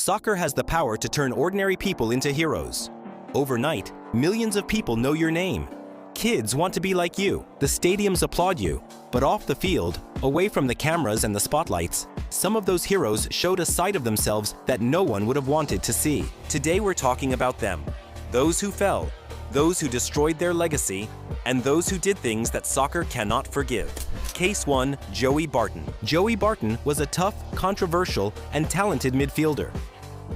Soccer has the power to turn ordinary people into heroes. Overnight, millions of people know your name. Kids want to be like you. The stadiums applaud you. But off the field, away from the cameras and the spotlights, some of those heroes showed a side of themselves that no one would have wanted to see. Today we're talking about them. Those who fell, those who destroyed their legacy, and those who did things that soccer cannot forgive. Case 1, Joey Barton. Joey Barton was a tough, controversial, and talented midfielder.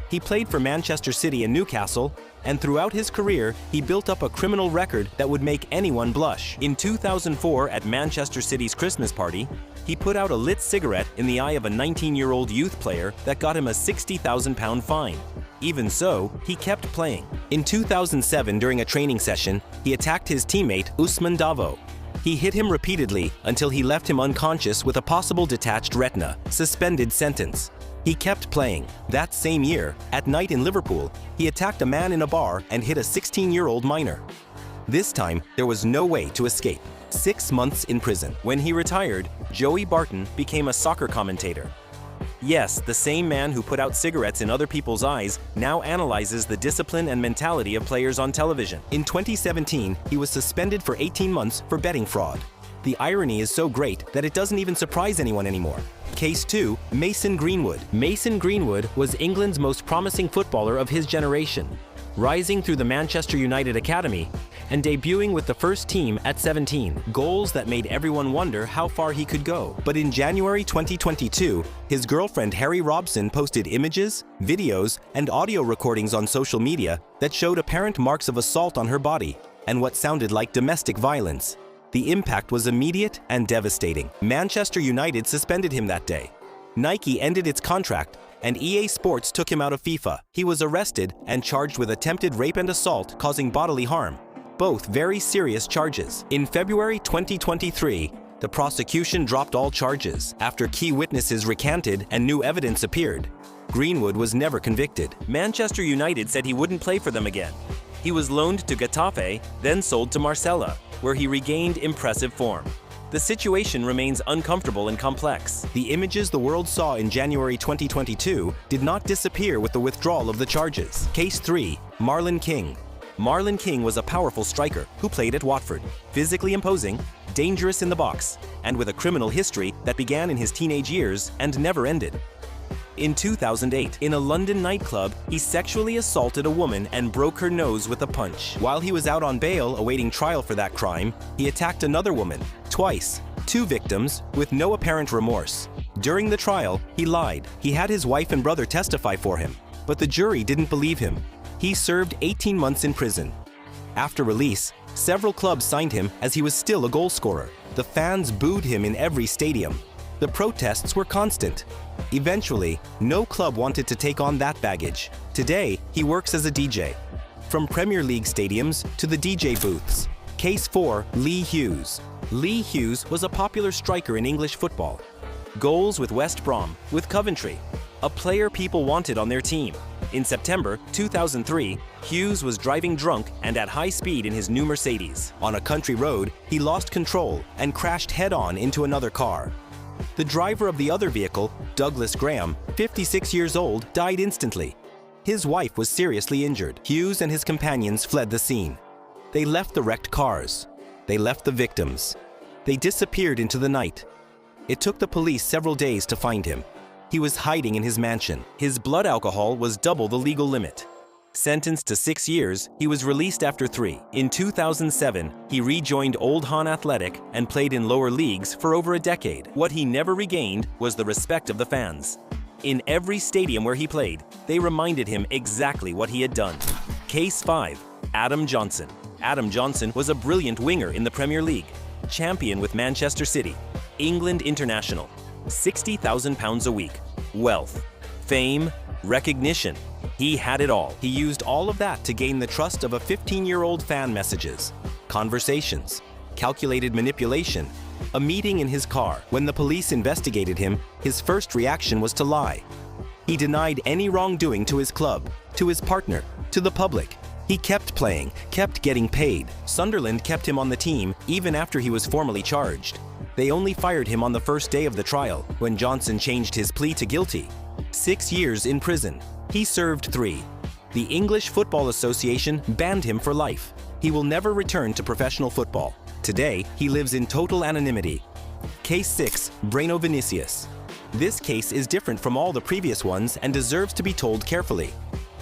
He played for Manchester City and Newcastle, and throughout his career, he built up a criminal record that would make anyone blush. In 2004, at Manchester City's Christmas party, he put out a lit cigarette in the eye of a 19-year-old youth player that got him a £60,000 fine. Even so, he kept playing. In 2007, during a training session, he attacked his teammate Ousmane Davo. He hit him repeatedly until he left him unconscious with a possible detached retina. Suspended sentence. He kept playing. That same year, at night in Liverpool, he attacked a man in a bar and hit a 16-year-old minor. This time, there was no way to escape. 6 months in prison. When he retired, Joey Barton became a soccer commentator. Yes, the same man who put out cigarettes in other people's eyes now analyzes the discipline and mentality of players on television. In 2017, he was suspended for 18 months for betting fraud. The irony is so great that it doesn't even surprise anyone anymore. Case 2, Mason Greenwood. Mason Greenwood was England's most promising footballer of his generation, rising through the Manchester United Academy and debuting with the first team at 17. Goals that made everyone wonder how far he could go. But in January 2022, his girlfriend Harry Robson posted images, videos, and audio recordings on social media that showed apparent marks of assault on her body and what sounded like domestic violence. The impact was immediate and devastating. Manchester United suspended him that day. Nike ended its contract, and EA Sports took him out of FIFA. He was arrested and charged with attempted rape and assault causing bodily harm, both very serious charges. In February 2023, the prosecution dropped all charges after key witnesses recanted and new evidence appeared. Greenwood was never convicted. Manchester United said he wouldn't play for them again. He was loaned to Getafe, then sold to Marsella, where he regained impressive form. The situation remains uncomfortable and complex. The images the world saw in January 2022 did not disappear with the withdrawal of the charges. Case 3, Marlon King. Marlon King was a powerful striker who played at Watford, physically imposing, dangerous in the box, and with a criminal history that began in his teenage years and never ended. In 2008, in a London nightclub, he sexually assaulted a woman and broke her nose with a punch. While he was out on bail awaiting trial for that crime, he attacked another woman, twice, 2 victims, with no apparent remorse. During the trial, he lied. He had his wife and brother testify for him, but the jury didn't believe him. He served 18 months in prison. After release, several clubs signed him as he was still a goal scorer. The fans booed him in every stadium. The protests were constant. Eventually, no club wanted to take on that baggage. Today, he works as a DJ. From Premier League stadiums to the DJ booths. Case 4, Leigh Hughes. Leigh Hughes was a popular striker in English football. Goals with West Brom, with Coventry. A player people wanted on their team. In September 2003, Hughes was driving drunk and at high speed in his new Mercedes. On a country road, he lost control and crashed head-on into another car. The driver of the other vehicle, Douglas Graham, 56 years old, died instantly. His wife was seriously injured. Hughes and his companions fled the scene. They left the wrecked cars. They left the victims. They disappeared into the night. It took the police several days to find him. He was hiding in his mansion. His blood alcohol was double the legal limit. Sentenced to 6 years, he was released after 3. In 2007, he rejoined Old Han Athletic and played in lower leagues for over a decade. What he never regained was the respect of the fans. In every stadium where he played, they reminded him exactly what he had done. Case 5, Adam Johnson. Adam Johnson was a brilliant winger in the Premier League, champion with Manchester City, England international, £60,000 a week, wealth, fame, recognition. He had it all. He used all of that to gain the trust of a 15-year-old fan. Messages, conversations, calculated manipulation, a meeting in his car. When the police investigated him, his first reaction was to lie. He denied any wrongdoing to his club, to his partner, to the public. He kept playing, kept getting paid. Sunderland kept him on the team even after he was formally charged. They only fired him on the first day of the trial, when Johnson changed his plea to guilty. 6 years in prison. He served 3. The English Football Association banned him for life. He will never return to professional football. Today, he lives in total anonymity. Case 6, Breno Vinicius. This case is different from all the previous ones and deserves to be told carefully.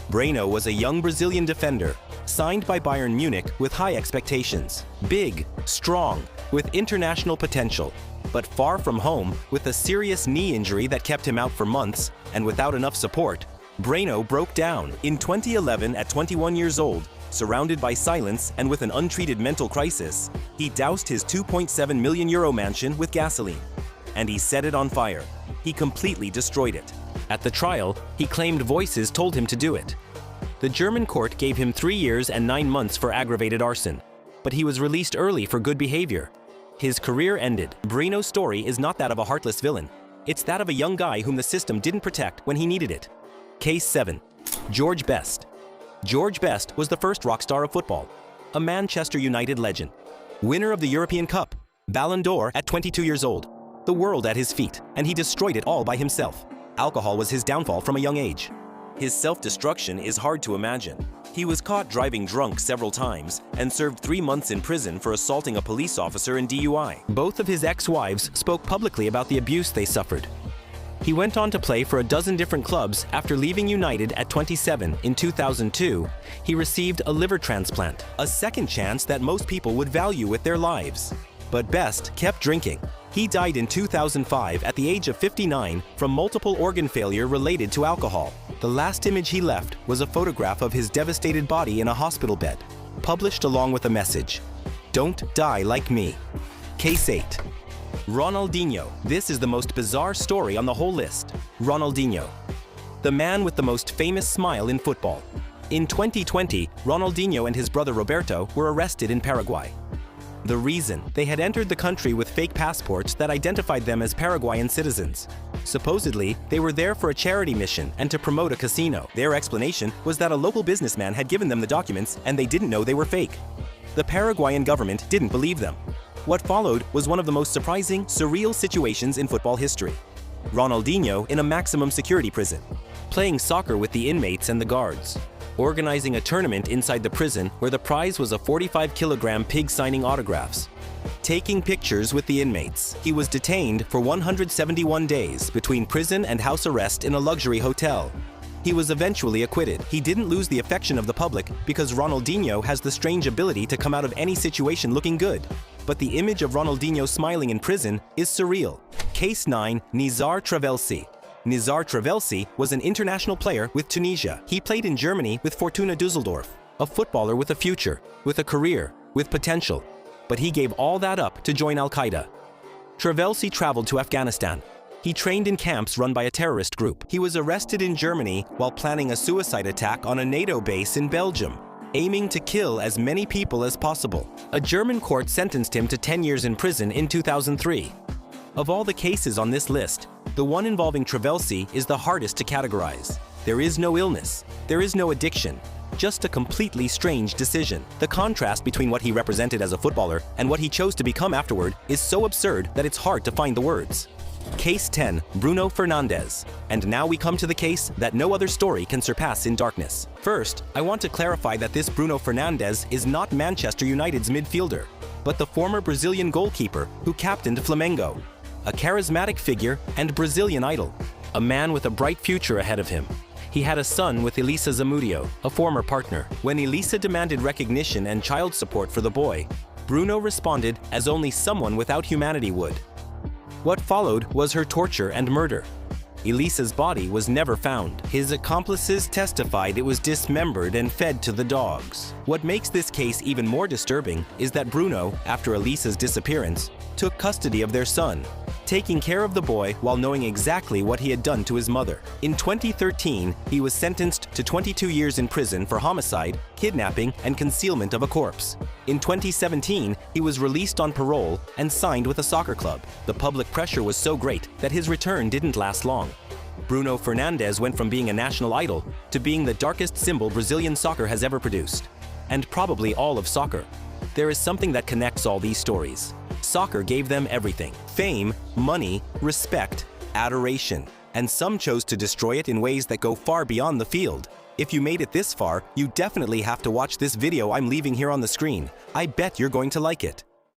Breno was a young Brazilian defender, signed by Bayern Munich with high expectations. Big, strong, with international potential, but far from home with a serious knee injury that kept him out for months, and without enough support, Breno broke down. In 2011, at 21 years old, surrounded by silence and with an untreated mental crisis, he doused his €2.7 million mansion with gasoline. And he set it on fire. He completely destroyed it. At the trial, he claimed voices told him to do it. The German court gave him 3 years and 9 months for aggravated arson, but he was released early for good behavior. His career ended. Breno's story is not that of a heartless villain. It's that of a young guy whom the system didn't protect when he needed it. Case 7. George Best. George Best was the first rock star of football, a Manchester United legend. Winner of the European Cup, Ballon d'Or at 22 years old, the world at his feet, and he destroyed it all by himself. Alcohol was his downfall from a young age. His self-destruction is hard to imagine. He was caught driving drunk several times and served 3 months in prison for assaulting a police officer in DUI. Both of his ex-wives spoke publicly about the abuse they suffered. He went on to play for a dozen different clubs. After leaving United at 27 in 2002, he received a liver transplant, a second chance that most people would value with their lives. But Best kept drinking. He died in 2005 at the age of 59 from multiple organ failure related to alcohol. The last image he left was a photograph of his devastated body in a hospital bed, published along with a message: "Don't die like me." Case 8. Ronaldinho. This is the most bizarre story on the whole list. Ronaldinho, the man with the most famous smile in football. In 2020, Ronaldinho and his brother Roberto were arrested in Paraguay. The reason? They had entered the country with fake passports that identified them as Paraguayan citizens. Supposedly, they were there for a charity mission and to promote a casino. Their explanation was that a local businessman had given them the documents and they didn't know they were fake. The Paraguayan government didn't believe them. What followed was one of the most surprising, surreal situations in football history. Ronaldinho in a maximum security prison, playing soccer with the inmates and the guards, organizing a tournament inside the prison where the prize was a 45-kilogram pig signing autographs, taking pictures with the inmates. He was detained for 171 days between prison and house arrest in a luxury hotel. He was eventually acquitted. He didn't lose the affection of the public because Ronaldinho has the strange ability to come out of any situation looking good. But the image of Ronaldinho smiling in prison is surreal. Case 9, Nizar Travelsi. Nizar Travelsi was an international player with Tunisia. He played in Germany with Fortuna Düsseldorf, a footballer with a future, with a career, with potential. But he gave all that up to join Al-Qaeda. Travelsi traveled to Afghanistan. He trained in camps run by a terrorist group. He was arrested in Germany while planning a suicide attack on a NATO base in Belgium, aiming to kill as many people as possible. A German court sentenced him to 10 years in prison in 2003. Of all the cases on this list, the one involving Travelsi is the hardest to categorize. There is no illness, there is no addiction, just a completely strange decision. The contrast between what he represented as a footballer and what he chose to become afterward is so absurd that it's hard to find the words. Case 10, Bruno Fernández. And now we come to the case that no other story can surpass in darkness. First, I want to clarify that this Bruno Fernández is not Manchester United's midfielder, but the former Brazilian goalkeeper who captained Flamengo, a charismatic figure and Brazilian idol, a man with a bright future ahead of him. He had a son with Elisa Zamudio, a former partner. When Elisa demanded recognition and child support for the boy, Bruno responded as only someone without humanity would. What followed was her torture and murder. Elisa's body was never found. His accomplices testified it was dismembered and fed to the dogs. What makes this case even more disturbing is that Bruno, after Elisa's disappearance, took custody of their son, taking care of the boy while knowing exactly what he had done to his mother. In 2013, he was sentenced to 22 years in prison for homicide, kidnapping, and concealment of a corpse. In 2017, he was released on parole and signed with a soccer club. The public pressure was so great that his return didn't last long. Bruno Fernández went from being a national idol to being the darkest symbol Brazilian soccer has ever produced, and probably all of soccer. There is something that connects all these stories. Soccer gave them everything: fame, money, respect, adoration. and some chose to destroy it in ways that go far beyond the field. If you made it this far, you definitely have to watch this video I'm leaving here on the screen. I bet you're going to like it.